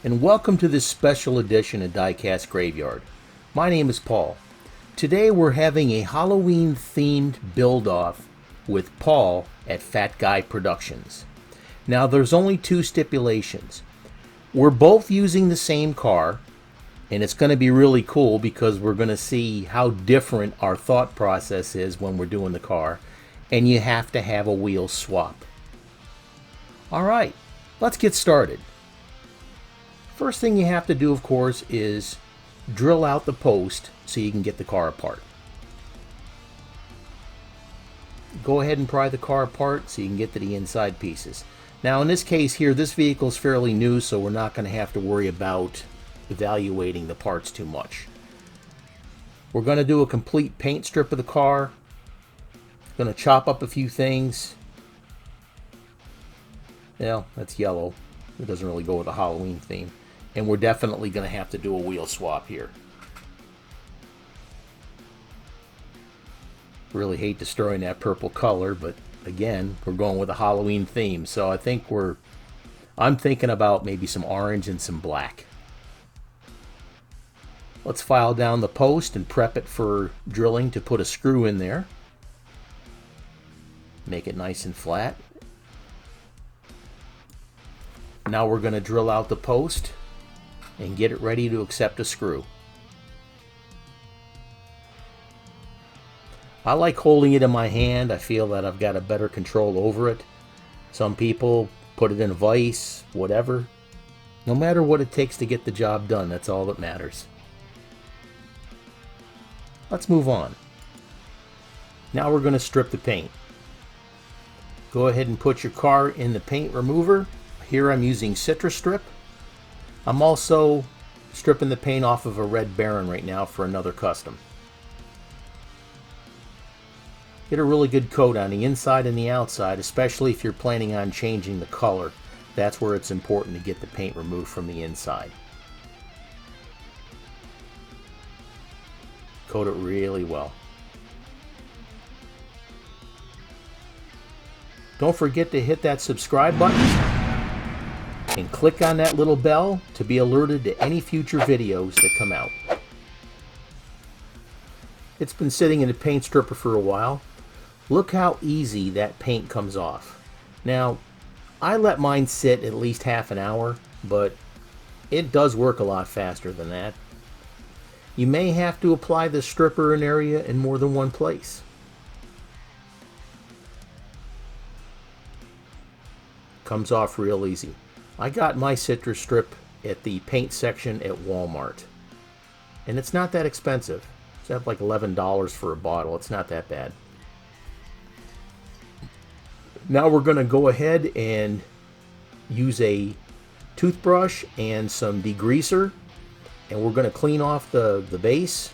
and welcome to this special edition of Diecast Graveyard. My name is Paul. Today we're having a Halloween themed build-off with Paul at Fat Guy Productions. Now there's only two stipulations. We're both using the same car, and it's going to be really cool because we're going to see how different our thought process is when we're doing the car, and you have to have a wheel swap. Alright, let's get started. First thing you have to do, of course, is drill out the post so you can get the car apart. Go ahead and pry the car apart so you can get to the inside pieces. Now in this case here, this vehicle is fairly new, so we're not going to have to worry about evaluating the parts too much. We're going to do a complete paint strip of the car. Going to chop up a few things. Well, that's yellow. It doesn't really go with the Halloween theme. And we're definitely going to have to do a wheel swap here. Really hate destroying that purple color, but again, we're going with a Halloween theme. So I think I'm thinking about maybe some orange and some black. Let's file down the post and prep it for drilling to put a screw in there. Make it nice and flat. Now we're going to drill out the post and get it ready to accept a screw. I like holding it in my hand. I feel that I've got a better control over it. Some people put it in a vise, whatever. No matter what it takes to get the job done, that's all that matters. Let's move on. Now we're going to strip the paint. Go ahead and put your car in the paint remover. Here I'm using Citrus Strip. I'm also stripping the paint off of a Red Baron right now for another custom. Get a really good coat on the inside and the outside, especially if you're planning on changing the color. That's where it's important to get the paint removed from the inside. Coat it really well. Don't forget to hit that subscribe button and click on that little bell to be alerted to any future videos that come out. It's been sitting in the paint stripper for a while. Look how easy that paint comes off. Now, I let mine sit at least half an hour, but it does work a lot faster than that. You may have to apply the stripper in area in more than one place. Comes off real easy. I got my Citrus Strip at the paint section at Walmart. And it's not that expensive. It's like $11 for a bottle. It's not that bad. Now we're going to go ahead and use a toothbrush and some degreaser. And we're going to clean off the base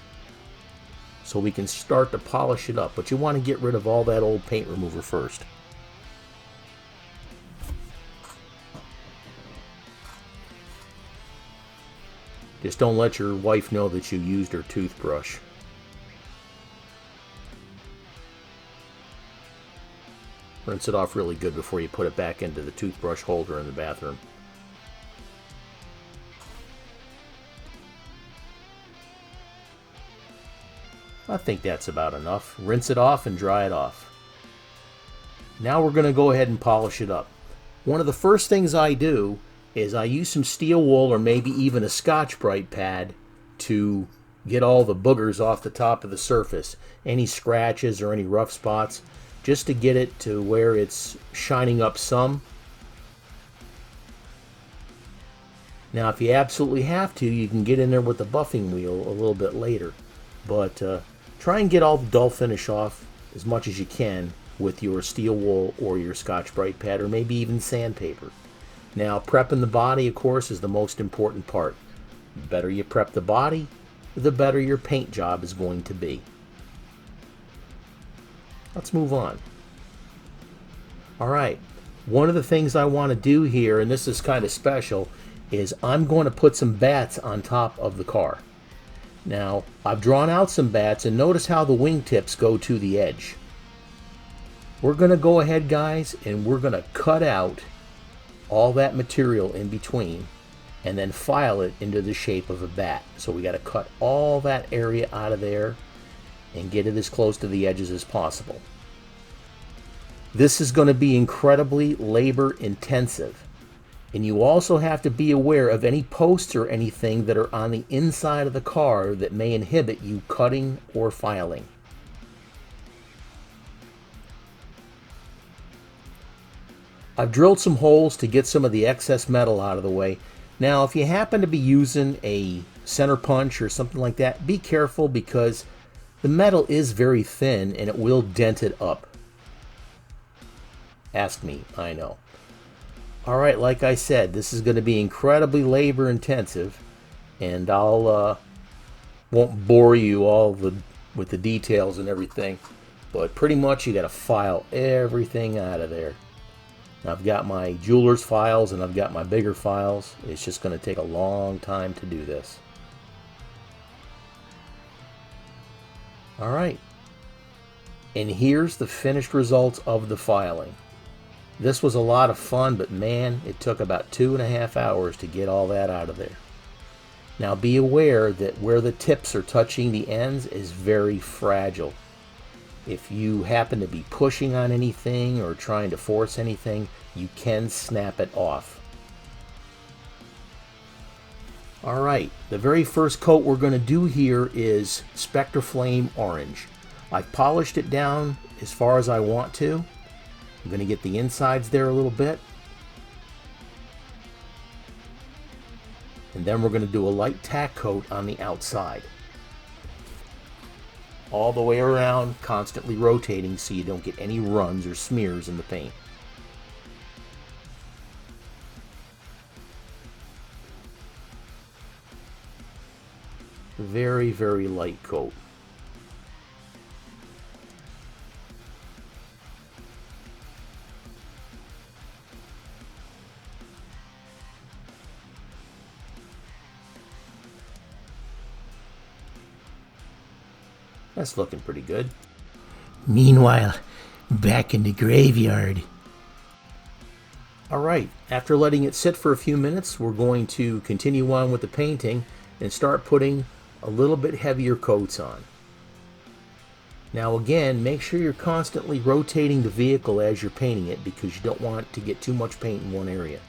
so we can start to polish it up. But you want to get rid of all that old paint remover first. Just don't let your wife know that you used her toothbrush. Rinse it off really good before you put it back into the toothbrush holder in the bathroom. I think that's about enough. Rinse it off and dry it off. Now we're going to go ahead and polish it up. One of the first things I do is I use some steel wool or maybe even a Scotch-Brite pad to get all the boogers off the top of the surface. Any scratches or any rough spots, just to get it to where it's shining up some. Now if you absolutely have to, you can get in there with the buffing wheel a little bit later. But try and get all the dull finish off as much as you can with your steel wool or your Scotch-Brite pad or maybe even sandpaper. Now, prepping the body, of course, is the most important part. The better you prep the body, the better your paint job is going to be. Let's move on. Alright, one of the things I want to do here, and this is kind of special, is I'm going to put some bats on top of the car. Now, I've drawn out some bats, and notice how the wingtips go to the edge. We're going to go ahead, guys, and we're going to cut out all that material in between and then file it into the shape of a bat. So we got to cut all that area out of there and get it as close to the edges as possible. This is going to be incredibly labor intensive, and you also have to be aware of any posts or anything that are on the inside of the car that may inhibit you cutting or filing. I've drilled some holes to get some of the excess metal out of the way. Now, if you happen to be using a center punch or something like that, be careful because the metal is very thin and it will dent it up. Ask me, I know. Alright, like I said, this is going to be incredibly labor intensive, and I'll won't bore you with the details and everything, but pretty much you got to file everything out of there. I've got my jeweler's files and I've got my bigger files. It's just going to take a long time to do this. Alright. And here's the finished results of the filing. This was a lot of fun, but man, it took about 2.5 hours to get all that out of there. Now be aware that where the tips are touching the ends is very fragile. If you happen to be pushing on anything or trying to force anything, you can snap it off. Alright, the very first coat we're going to do here is Spectre Flame Orange. I've polished it down as far as I want to. I'm going to get the insides there a little bit. And then we're going to do a light tack coat on the outside. All the way around, constantly rotating so you don't get any runs or smears in the paint. Very, very light coat. That's looking pretty good. Meanwhile, back in the graveyard. Alright, after letting it sit for a few minutes, we're going to continue on with the painting and start putting a little bit heavier coats on. Now again, make sure you're constantly rotating the vehicle as you're painting it because you don't want to get too much paint in one area.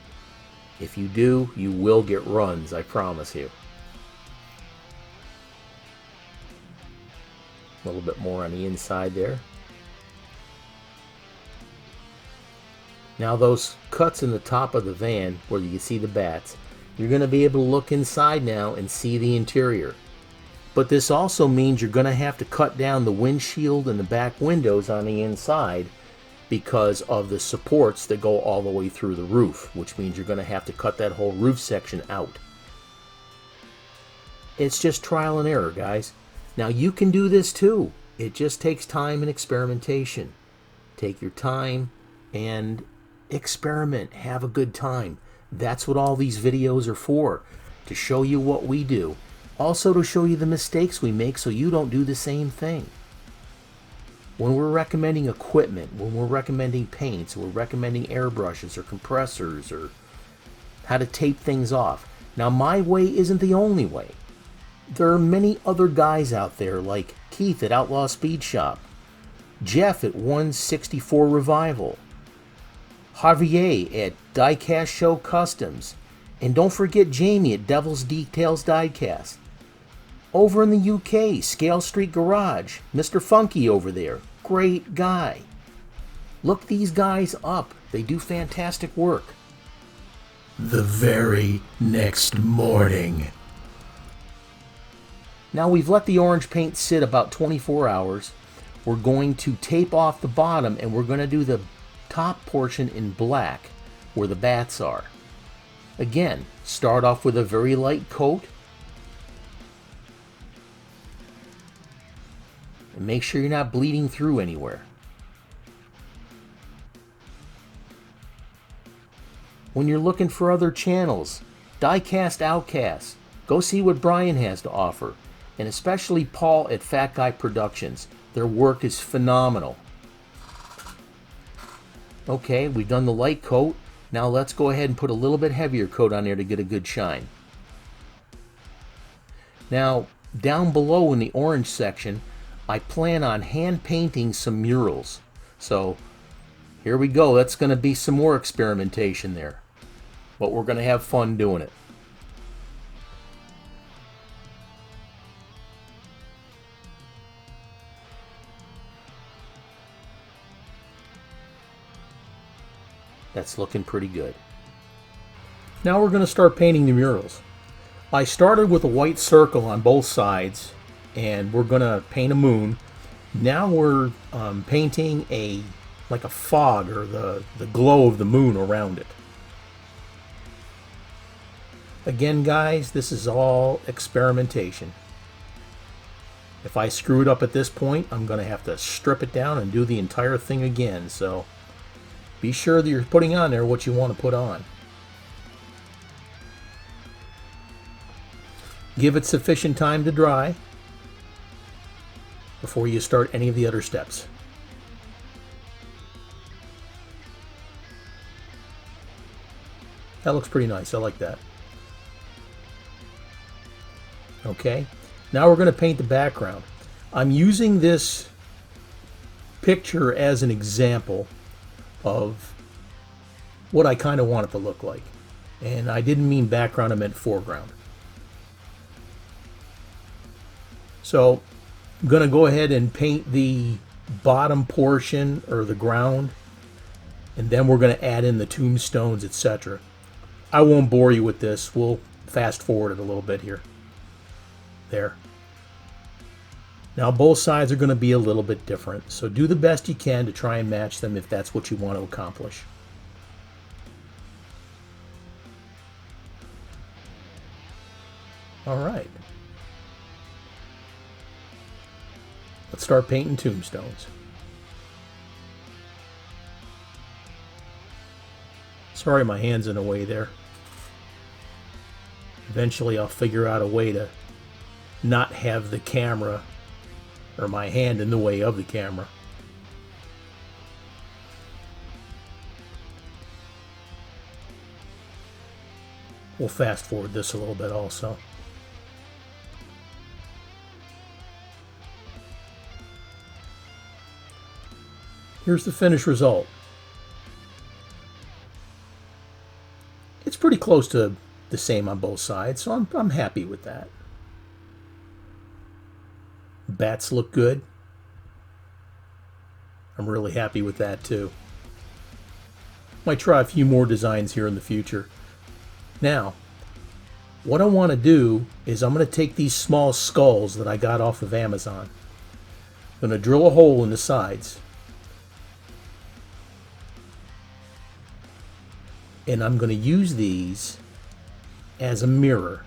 If you do, you will get runs, I promise you. A little bit more on the inside there. Now those cuts in the top of the van where you can see the bats, you're going to be able to look inside now and see the interior. But this also means you're going to have to cut down the windshield and the back windows on the inside because of the supports that go all the way through the roof, which means you're going to have to cut that whole roof section out. It's just trial and error, guys. Now you can do this too. It just takes time and experimentation. Take your time and experiment. Have a good time. That's what all these videos are for. To show you what we do. Also to show you the mistakes we make so you don't do the same thing. When we're recommending equipment, when we're recommending paints, we're recommending airbrushes or compressors or how to tape things off. Now my way isn't the only way. There are many other guys out there like Keith at Outlaw Speed Shop, Jeff at 164 Revival, Javier at Diecast Show Customs, and don't forget Jamie at Devil's Details Diecast. Over in the UK, Scale Street Garage, Mr. Funky over there, great guy. Look these guys up, they do fantastic work. The very next morning. Now we've let the orange paint sit about 24 hours. We're going to tape off the bottom and we're going to do the top portion in black where the bats are. Again, start off with a very light coat. And make sure you're not bleeding through anywhere. When you're looking for other channels, Diecast Outcast, go see what Brian has to offer. And especially Paul at Fat Guy Productions. Their work is phenomenal. Okay, we've done the light coat. Now let's go ahead and put a little bit heavier coat on there to get a good shine. Now, down below in the orange section, I plan on hand painting some murals. So here we go. That's going to be some more experimentation there. But we're going to have fun doing it. That's looking pretty good. Now we're going to start painting the murals. I started with a white circle on both sides, and we're going to paint a moon. Now we're painting like a fog, or the glow of the moon around it. Again, guys, this is all experimentation. If I screw it up at this point, I'm going to have to strip it down and do the entire thing again. So be sure that you're putting on there what you want to put on. Give it sufficient time to dry before you start any of the other steps. That looks pretty nice. I like that. Okay, now we're going to paint the background. I'm using this picture as an example of what I kind of want it to look like. And I didn't mean background, I meant foreground. So I'm going to go ahead and paint the bottom portion, or the ground, and then we're going to add in the tombstones, etc. I won't bore you with this. We'll fast forward it a little bit here. There. Now both sides are going to be a little bit different, so do the best you can to try and match them if that's what you want to accomplish. All right. Let's start painting tombstones. Sorry, my hand's in the way there. Eventually I'll figure out a way to not have the camera or my hand in the way of the camera. We'll fast forward this a little bit also. Here's the finished result. It's pretty close to the same on both sides, so I'm happy with that. Bats look good. I'm really happy with that too. Might try a few more designs here in the future. Now, what I want to do is I'm going to take these small skulls that I got off of Amazon. I'm going to drill a hole in the sides. And I'm going to use these as a mirror.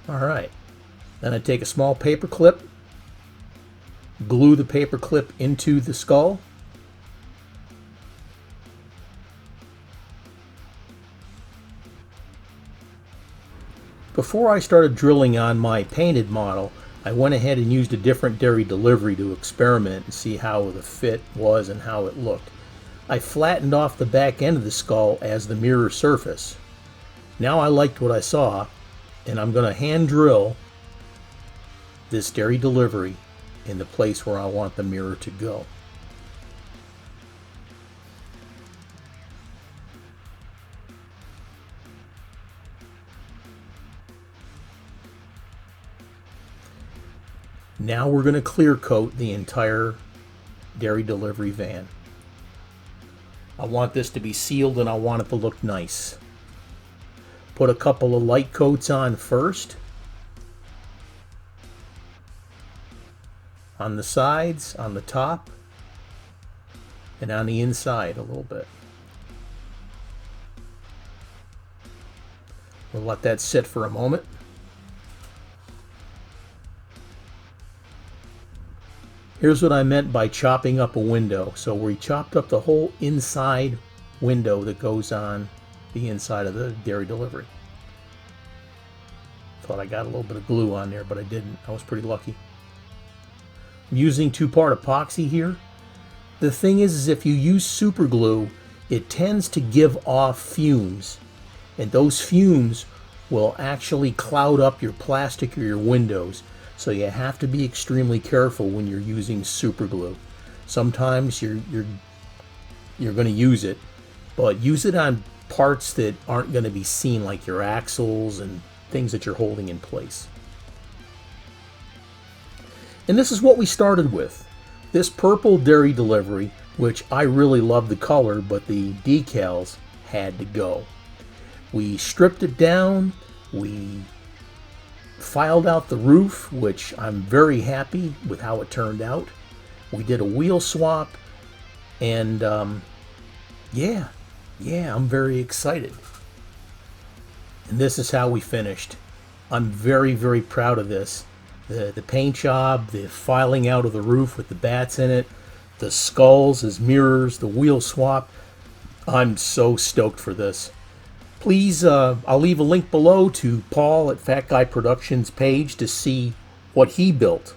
Alright. Then I take a small paper clip, glue the paper clip into the skull. Before I started drilling on my painted model, I went ahead and used a different dairy delivery to experiment and see how the fit was and how it looked. I flattened off the back end of the skull as the mirror surface. Now I liked what I saw, and I'm going to hand drill this dairy delivery in the place where I want the mirror to go. Now we're going to clear coat the entire dairy delivery van. I want this to be sealed and I want it to look nice. Put a couple of light coats on first. On the sides, on the top, and on the inside a little bit. We'll let that sit for a moment. Here's what I meant by chopping up a window. So we chopped up the whole inside window that goes on the inside of the dairy delivery. Thought I got a little bit of glue on there, but I didn't. I was pretty lucky. I'm using 2-part epoxy here. The thing is if you use super glue, it tends to give off fumes, and those fumes will actually cloud up your plastic or your windows. So you have to be extremely careful when you're using super glue. Sometimes you're going to use it, but use it on parts that aren't going to be seen, like your axles and things that you're holding in place. And this is what we started with. This purple dairy delivery, which I really love the color, but the decals had to go. We stripped it down, we filed out the roof, which I'm very happy with how it turned out. We did a wheel swap, and yeah, I'm very excited. And this is how we finished. I'm very, very proud of this. The paint job, the filing out of the roof with the bats in it, the skulls as mirrors, the wheel swap. I'm so stoked for this. Please, I'll leave a link below to Paul at Fat Guy Productions page to see what he built.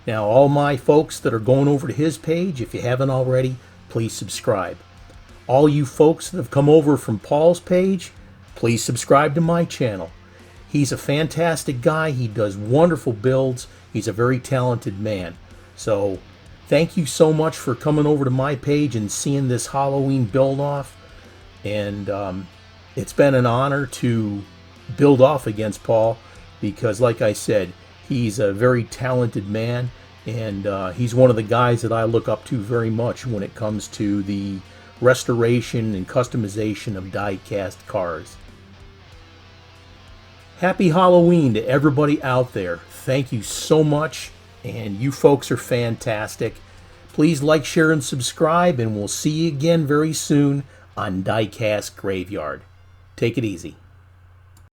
Now, all my folks that are going over to his page, if you haven't already, please subscribe. All you folks that have come over from Paul's page, please subscribe to my channel. He's a fantastic guy. He does wonderful builds. He's a very talented man. So thank you so much for coming over to my page and seeing this Halloween build off. And it's been an honor to build off against Paul because, like I said, he's a very talented man, and he's one of the guys that I look up to very much when it comes to the restoration and customization of die-cast cars. Happy Halloween to everybody out there. Thank you so much, and you folks are fantastic. Please like, share, and subscribe, and we'll see you again very soon on Diecast Graveyard. Take it easy.